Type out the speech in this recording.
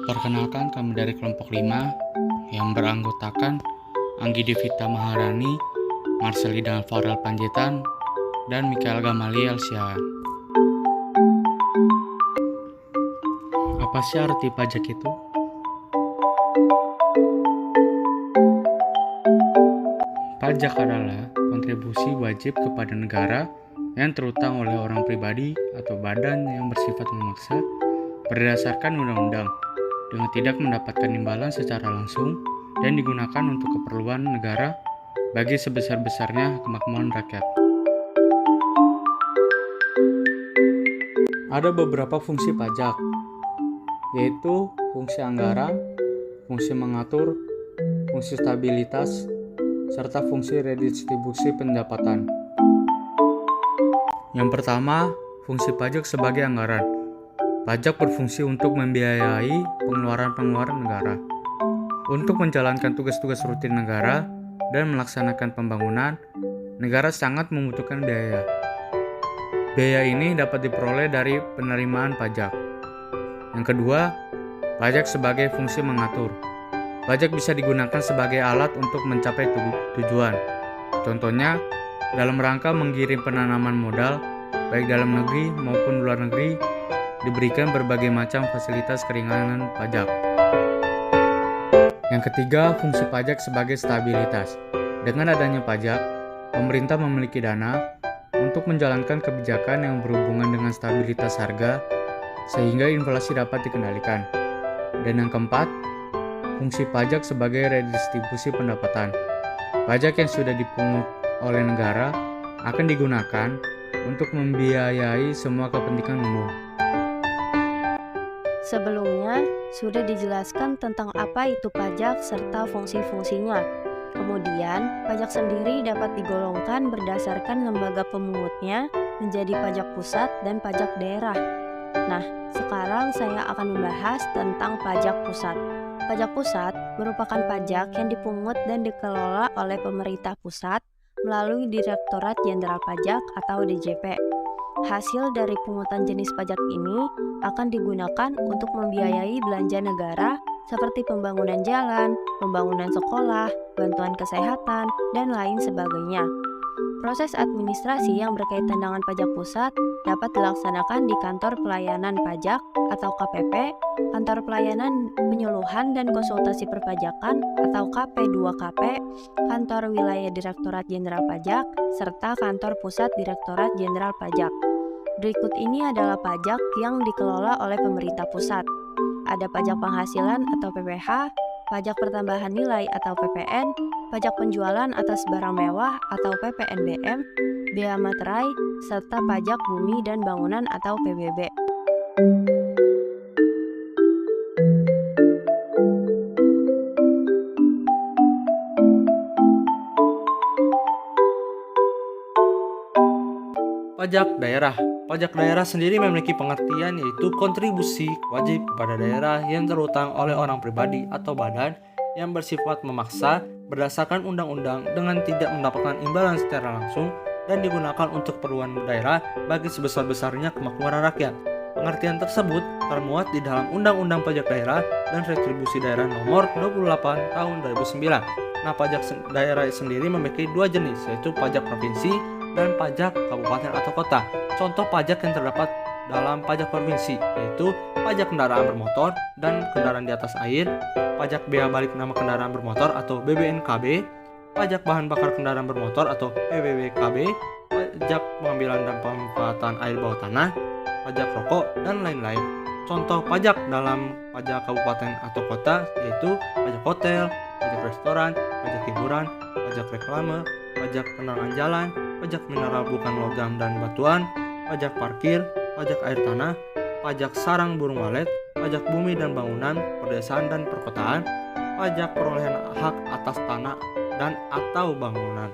Perkenalkan, kami dari kelompok 5 yang beranggotakan Anggi Devita Maharani, Marcelina Farel Panjaitan, dan Mikael Gamaliel Siahaan. Apa sih arti pajak itu? Pajak adalah kontribusi wajib kepada negara yang terutang oleh orang pribadi atau badan yang bersifat memaksa berdasarkan undang-undang dengan tidak mendapatkan imbalan secara langsung dan digunakan untuk keperluan negara bagi sebesar-besarnya kemakmuran rakyat. Ada beberapa fungsi pajak, yaitu fungsi anggaran, fungsi mengatur, fungsi stabilitas, serta fungsi redistribusi pendapatan. Yang pertama, fungsi pajak sebagai anggaran. Pajak berfungsi untuk membiayai pengeluaran-pengeluaran negara. Untuk menjalankan tugas-tugas rutin negara dan melaksanakan pembangunan, negara sangat membutuhkan biaya. Biaya ini dapat diperoleh dari penerimaan pajak. Yang kedua, pajak sebagai fungsi mengatur. Pajak bisa digunakan sebagai alat untuk mencapai tujuan. Contohnya, dalam rangka mengirim penanaman modal, baik dalam negeri maupun luar negeri, diberikan berbagai macam fasilitas keringanan pajak. Yang ketiga, fungsi pajak sebagai stabilitas. Dengan adanya pajak, pemerintah memiliki dana untuk menjalankan kebijakan yang berhubungan dengan stabilitas harga, sehingga inflasi dapat dikendalikan. Dan yang keempat, fungsi pajak sebagai redistribusi pendapatan. Pajak yang sudah dipungut oleh negara akan digunakan untuk membiayai semua kepentingan umum. Sebelumnya, sudah dijelaskan tentang apa itu pajak serta fungsi-fungsinya. Kemudian, pajak sendiri dapat digolongkan berdasarkan lembaga pemungutnya menjadi pajak pusat dan pajak daerah. Nah, sekarang saya akan membahas tentang pajak pusat. Pajak pusat merupakan pajak yang dipungut dan dikelola oleh pemerintah pusat melalui Direktorat Jenderal Pajak atau DJP. Hasil dari pungutan jenis pajak ini akan digunakan untuk membiayai belanja negara seperti pembangunan jalan, pembangunan sekolah, bantuan kesehatan, dan lain sebagainya. Proses administrasi yang berkaitan dengan pajak pusat dapat dilaksanakan di Kantor Pelayanan Pajak atau KPP, Kantor Pelayanan Penyuluhan dan Konsultasi Perpajakan atau KP2KP, Kantor Wilayah Direktorat Jenderal Pajak, serta Kantor Pusat Direktorat Jenderal Pajak. Berikut ini adalah pajak yang dikelola oleh pemerintah pusat. Ada pajak penghasilan atau PPH, pajak pertambahan nilai atau PPN, pajak penjualan atas barang mewah atau PPNBM, bea materai, serta pajak bumi dan bangunan atau PBB. Pajak daerah. Pajak daerah sendiri memiliki pengertian yaitu kontribusi wajib kepada daerah yang terutang oleh orang pribadi atau badan yang bersifat memaksa berdasarkan undang-undang dengan tidak mendapatkan imbalan secara langsung dan digunakan untuk keperluan daerah bagi sebesar-besarnya kemakmuran rakyat. Pengertian tersebut termuat di dalam Undang-Undang Pajak Daerah dan Retribusi Daerah Nomor 28 Tahun 2009. Nah, pajak daerah sendiri memiliki dua jenis, yaitu pajak provinsi dan pajak kabupaten atau kota. Contoh pajak yang terdapat dalam pajak provinsi yaitu pajak kendaraan bermotor dan kendaraan di atas air, pajak bea balik nama kendaraan bermotor atau BBNKB, pajak bahan bakar kendaraan bermotor atau PBBKB, pajak pengambilan dan pemanfaatan air bawah tanah, pajak rokok, dan lain-lain. Contoh pajak dalam pajak kabupaten atau kota yaitu pajak hotel, pajak restoran, pajak hiburan, pajak reklame, pajak penerangan jalan, pajak mineral bukan logam dan batuan, pajak parkir, pajak air tanah, pajak sarang burung walet, pajak bumi dan bangunan, perdesaan dan perkotaan, pajak perolehan hak atas tanah dan atau bangunan.